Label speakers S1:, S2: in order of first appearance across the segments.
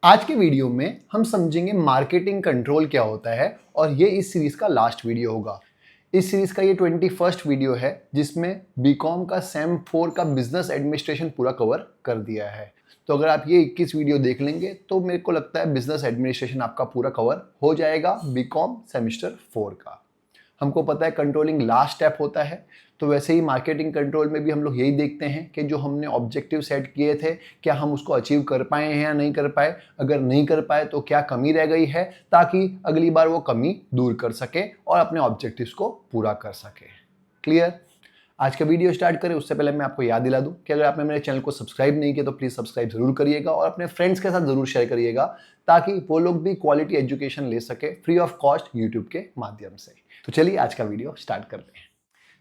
S1: आज के वीडियो में हम समझेंगे मार्केटिंग कंट्रोल क्या होता है और ये इस सीरीज का लास्ट वीडियो होगा। इस सीरीज का ये 21st वीडियो है जिसमें बीकॉम का सेम 4 का बिजनेस एडमिनिस्ट्रेशन पूरा कवर कर दिया है। तो अगर आप ये 21 वीडियो देख लेंगे तो मेरे को लगता है बिजनेस एडमिनिस्ट्रेशन आपका पूरा कवर हो जाएगा बीकॉम सेमेस्टर 4 का। हमको पता है कंट्रोलिंग लास्ट स्टेप होता है, तो वैसे ही मार्केटिंग कंट्रोल में भी हम लोग यही देखते हैं कि जो हमने ऑब्जेक्टिव सेट किए थे क्या हम उसको अचीव कर पाए हैं या नहीं कर पाए। अगर नहीं कर पाए तो क्या कमी रह गई है, ताकि अगली बार वो कमी दूर कर सके और अपने ऑब्जेक्टिव्स को पूरा कर सके। क्लियर? आज का वीडियो स्टार्ट करें उससे पहले मैं आपको याद दिला दूं कि अगर आपने मेरे चैनल को सब्सक्राइब नहीं किया तो प्लीज़ सब्सक्राइब जरूर करिएगा और अपने फ्रेंड्स के साथ जरूर शेयर करिएगा, ताकि वो लोग भी क्वालिटी एजुकेशन ले सके फ्री ऑफ कॉस्ट यूट्यूब के माध्यम से। तो चलिए आज का वीडियो स्टार्ट करते हैं।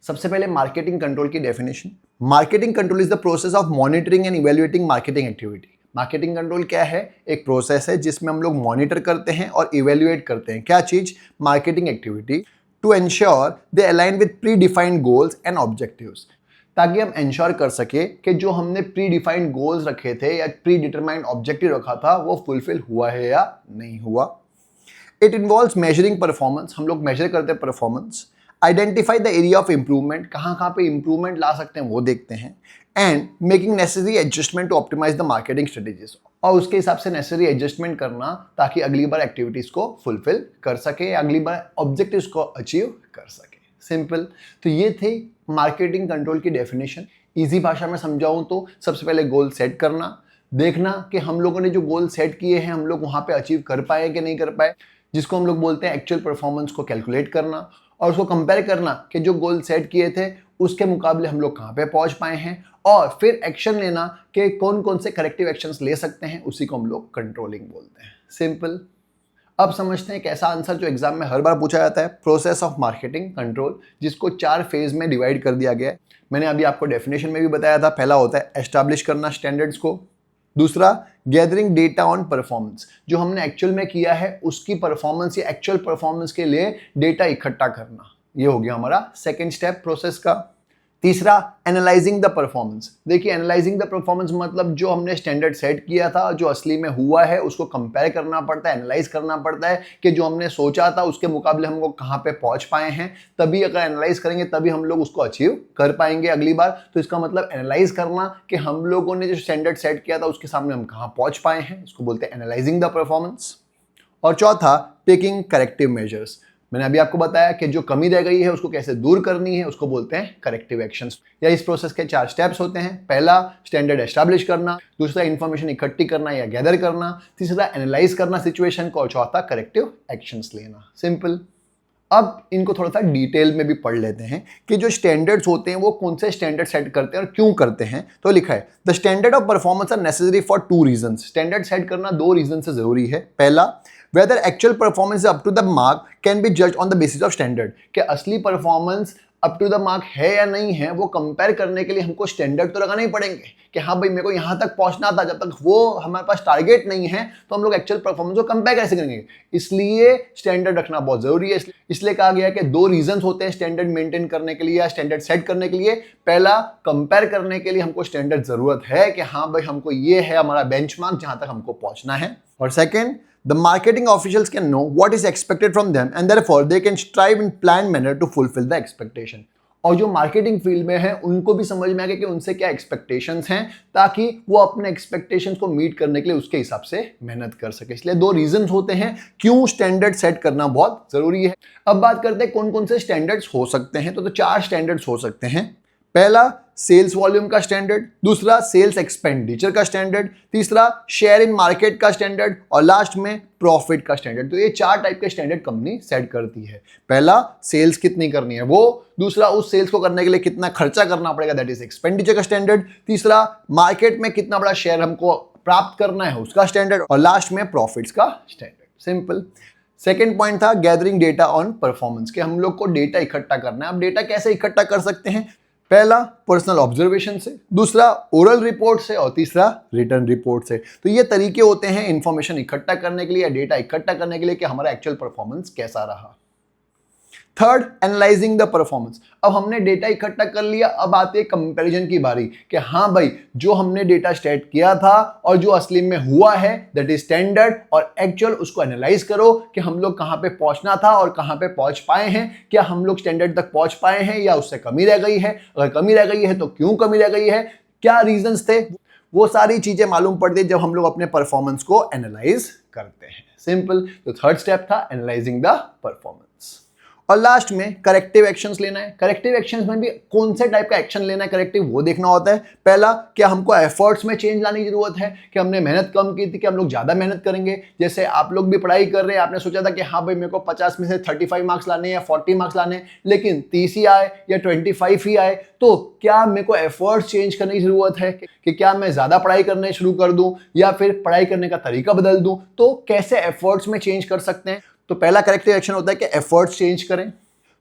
S1: सबसे पहले मार्केटिंग कंट्रोल की definition. Marketing control is the process of monitoring and evaluating marketing activity. Marketing control क्या है? एक प्रोसेस है जिसमें हम लोग मॉनिटर करते हैं और इवेल्युएट करते हैं क्या चीज? Marketing activity, to ensure they align with pre defined goals and objectives, ताकि हम एंश्योर कर सके कि जो हमने प्री डिफाइंड गोल्स रखे थे या प्री डिटरमाइंड ऑब्जेक्टिव रखा था वो फुलफिल हुआ है या नहीं हुआ। इट इन्वॉल्व्स मेजरिंग परफॉर्मेंस, हम लोग मेजर करते हैं performance. Identify the area of improvement, कहाँ पे इंप्रूवमेंट ला सकते हैं वो देखते हैं। And making necessary adjustment to optimise the marketing strategies, और उसके हिसाब से नेसेसरी एडजस्टमेंट करना ताकि अगली बार एक्टिविटीज को फुलफिल कर सके, अगली बार ऑब्जेक्टिव्स को अचीव कर सके। सिंपल। तो ये थे मार्केटिंग कंट्रोल की डेफिनेशन। इजी भाषा में समझाऊं तो सबसे पहले गोल सेट करना, देखना कि हम लोगों ने जो गोल सेट किए हैं हम लोग वहां पे अचीव कर पाए कि नहीं कर पाए, जिसको हम लोग बोलते हैं एक्चुअल परफॉर्मेंस को कैलकुलेट करना, और उसको कंपेयर करना कि जो गोल सेट किए थे उसके मुकाबले हम लोग कहाँ पे पहुंच पाए हैं, और फिर एक्शन लेना कि कौन कौन से करेक्टिव एक्शंस ले सकते हैं, उसी को हम लोग कंट्रोलिंग बोलते हैं। सिंपल। अब समझते हैं कैसा आंसर जो एग्जाम में हर बार पूछा जाता है, प्रोसेस ऑफ मार्केटिंग कंट्रोल, जिसको 4 फेज में डिवाइड कर दिया गया है। मैंने अभी आपको डेफिनेशन में भी बताया था। पहला होता है एस्टैब्लिश करना स्टैंडर्ड्स को, दूसरा गैदरिंग डेटा ऑन परफॉर्मेंस, जो हमने एक्चुअल में किया है उसकी परफॉर्मेंस या एक्चुअल परफॉर्मेंस के लिए डेटा इकट्ठा करना, ये हो गया हमारा सेकंड स्टेप प्रोसेस का। तीसरा एनालाइजिंग द परफॉर्मेंस। देखिए एनालाइजिंग द परफॉर्मेंस मतलब जो हमने स्टैंडर्ड सेट किया था जो असली में हुआ है उसको कंपेयर करना पड़ता है, एनालाइज करना पड़ता है कि जो हमने सोचा था उसके मुकाबले हम लोग कहाँ पे पहुंच पाए हैं। तभी अगर एनालाइज करेंगे तभी हम लोग उसको अचीव कर पाएंगे अगली बार। तो इसका मतलब एनालाइज करना कि हम लोगों ने जो स्टैंडर्ड सेट किया था उसके सामने हम कहाँ पहुंच पाए हैं, इसको बोलते हैं एनालाइजिंग द परफॉर्मेंस। और चौथा टेकिंग करेक्टिव मेजर्स। मैंने अभी आपको बताया कि जो कमी रह गई है उसको कैसे दूर करनी है, उसको बोलते हैं करेक्टिव एक्शंस। या इस प्रोसेस के 4 स्टेप्स होते हैं। पहला स्टैंडर्ड एस्टैब्लिश करना, दूसरा इंफॉर्मेशन इकट्ठी करना या गैदर करना, तीसरा एनालाइज करना सिचुएशन को, और चौथा करेक्टिव एक्शंस लेना। सिंपल। अब इनको थोड़ा सा डिटेल में भी पढ़ लेते हैं कि जो स्टैंडर्ड्स होते हैं वो कौन से स्टैंडर्ड सेट करते हैं और क्यों करते हैं। तो लिखा है the standard of performance are necessary for 2 reasons. Standard set करना 2 रीजन से जरूरी है। पहला, whether actual performance is up to the mark can be judged on the basis of standard, कि असली performance up to the mark है या नहीं है वो कंपेयर करने के लिए हमको स्टैंडर्ड तो लगाना ही पड़ेंगे कि हाँ भाई मेरे को यहाँ तक पहुँचना था, जब तक वो हमारे पास टारगेट नहीं है तो हम लोग एक्चुअल परफॉर्मेंस को कंपेयर कैसे करेंगे। इसलिए स्टैंडर्ड रखना बहुत जरूरी है। इसलिए कहा गया कि 2 रीजंस होते हैं स्टैंडर्ड मेंटेन करने के लिए या स्टैंडर्ड सेट करने के लिए। पहला, कंपेयर करने के लिए हमको स्टैंडर्ड जरूरत है कि हाँ भाई हमको ये है हमारा बेंचमार्क जहां तक हमको पहुंचना है। और second, the marketing officials can know what is expected from them and therefore they can strive in planned manner to fulfill the expectation। और जो मार्केटिंग फील्ड में है उनको भी समझ में आ गया कि उनसे क्या एक्सपेक्टेशंस हैं, ताकि वो अपने एक्सपेक्टेशंस को मीट करने के लिए उसके हिसाब से मेहनत कर सके। इसलिए 2 रीजंस होते हैं क्यों स्टैंडर्ड सेट करना बहुत जरूरी है। अब बात करते हैं कौन कौन से स्टैंडर्ड्स हो सकते हैं। तो 4 स्टैंडर्ड्स हो सकते हैं। पहला, सेल्स वॉल्यूम का स्टैंडर्ड, दूसरा सेल्स एक्सपेंडिचर का स्टैंडर्ड, तीसरा शेयर इन मार्केट का स्टैंडर्ड, और लास्ट में प्रॉफिट का स्टैंडर्ड। तो ये 4 टाइप के स्टैंडर्ड कंपनी सेट करती है। पहला, सेल्स कितनी करनी है वो, दूसरा उस सेल्स को करने के लिए कितना खर्चा करना पड़ेगा, दैट इज एक्सपेंडिचर का स्टैंडर्ड, तीसरा मार्केट में कितना बड़ा शेयर हमको प्राप्त करना है उसका स्टैंडर्ड, और लास्ट में प्रॉफिट्स का स्टैंडर्ड। सिंपल। सेकेंड पॉइंट था गैदरिंग डेटा ऑन परफॉर्मेंस, के हम लोग को डेटा इकट्ठा करना है। अब डेटा कैसे इकट्ठा कर सकते हैं? पहला, पर्सनल ऑब्जर्वेशन से, दूसरा ओरल रिपोर्ट से, और तीसरा रिटर्न रिपोर्ट से। तो ये तरीके होते हैं इंफॉर्मेशन इकट्ठा करने के लिए या डेटा इकट्ठा करने के लिए कि हमारा एक्चुअल परफॉर्मेंस कैसा रहा। Third, analysing the performance. अब हमने डेटा इकट्ठा कर लिया, अब आती है कंपैरिजन की बारी कि हाँ भाई जो हमने डेटा स्टेट किया था और जो असली में हुआ है दैट इज स्टैंडर्ड और एक्चुअल, उसको एनालाइज करो कि हम लोग कहाँ पे पहुंचना था और कहाँ पे पहुंच पाए हैं। क्या हम लोग स्टैंडर्ड तक पहुंच पाए हैं या उससे कमी रह गई है? अगर कमी रह गई है तो क्यों कमी रह गई है, क्या रीजंस थे, वो सारी चीजें मालूम पड़ती है जब हम लोग अपने परफॉर्मेंस को एनालाइज करते हैं। सिंपल। तो थर्ड स्टेप था एनालाइजिंग द परफॉर्मेंस। और लास्ट में करेक्टिव एक्शंस लेना है। करेक्टिव एक्शंस में भी कौन से टाइप का एक्शन लेना है करेक्टिव, वो देखना होता है। पहला, क्या हमको एफर्ट्स में चेंज लाने की जरूरत है कि हमने मेहनत कम की थी कि हम लोग ज्यादा मेहनत करेंगे। जैसे आप लोग भी पढ़ाई कर रहे हैं, आपने सोचा था कि हाँ भाई मेरे को 50 में से 35 मार्क्स लाने या 40 मार्क्स लाने, लेकिन 30 ही आए या 25 ही आए, तो क्या मेरे को एफर्ट्स चेंज करने की जरूरत है कि क्या मैं ज्यादा पढ़ाई करने शुरू कर दूं या फिर पढ़ाई करने का तरीका बदल दूं? तो कैसे एफर्ट्स में चेंज कर सकते हैं? तो पहला करेक्टिव एक्शन होता है कि एफर्ट्स चेंज करें।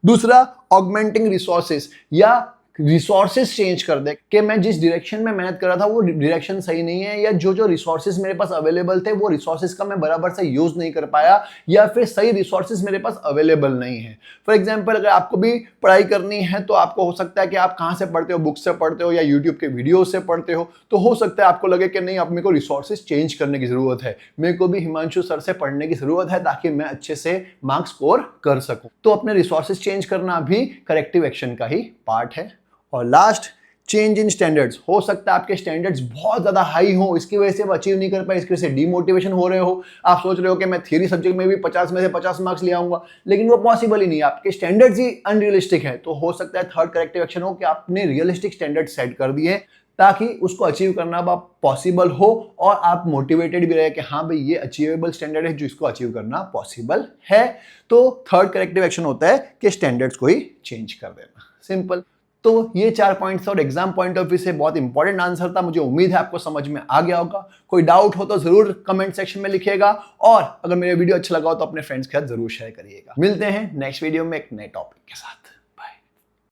S1: दूसरा, ऑगमेंटिंग रिसोर्सेस, या रिसोर्सेस चेंज कर दे कि मैं जिस डायरेक्शन में मेहनत कर रहा था वो डायरेक्शन सही नहीं है, या जो रिसोर्सेस मेरे पास अवेलेबल थे वो रिसोर्सेस का मैं बराबर से यूज नहीं कर पाया, या फिर सही रिसोर्सेस मेरे पास अवेलेबल नहीं है। फॉर एग्जांपल, अगर आपको भी पढ़ाई करनी है तो आपको हो सकता है कि आप कहाँ से पढ़ते हो, बुक से पढ़ते हो या यूट्यूब के वीडियो से पढ़ते हो, तो हो सकता है आपको लगे कि नहीं अब मेरे को रिसोर्सेस चेंज करने की जरूरत है, मेरे को भी हिमांशु सर से पढ़ने की जरूरत है ताकि मैं अच्छे से मार्क्स स्कोर कर सकूं। तो अपने रिसोर्सेस चेंज करना भी करेक्टिव एक्शन का ही पार्ट है। और लास्ट, चेंज इन स्टैंडर्ड्स। हो सकता है आपके स्टैंडर्ड्स बहुत ज्यादा हाई हो, इसकी वजह से आप अचीव नहीं कर पाए, इसकी वजह से डीमोटिवेशन हो रहे हो, आप सोच रहे हो कि मैं थ्योरी सब्जेक्ट में भी 50 में से 50 मार्क्स ले आऊंगा, लेकिन वो पॉसिबल ही नहीं है, आपके स्टैंडर्ड्स ही अनरियलिस्टिक है। तो हो सकता है थर्ड करेक्टिव एक्शन हो कि आपने रियलिस्टिक स्टैंडर्ड सेट कर दिए ताकि उसको अचीव करना पॉसिबल हो और आप मोटिवेटेड भी रहे कि हाँ भाई ये अचीवेबल स्टैंडर्ड है जो इसको अचीव करना पॉसिबल है। तो थर्ड करेक्टिव एक्शन होता है कि स्टैंडर्ड्स को ही चेंज कर देना। सिंपल। तो ये 4 पॉइंट्स और एग्जाम पॉइंट ऑफ व्यू से बहुत इंपॉर्टेंट आंसर था। मुझे उम्मीद है आपको समझ में आ गया होगा। कोई डाउट हो तो जरूर कमेंट सेक्शन में लिखिएगा और अगर मेरा वीडियो अच्छा लगा हो तो अपने फ्रेंड्स के साथ जरूर शेयर करिएगा। मिलते हैं नेक्स्ट वीडियो में एक नए टॉपिक के साथ।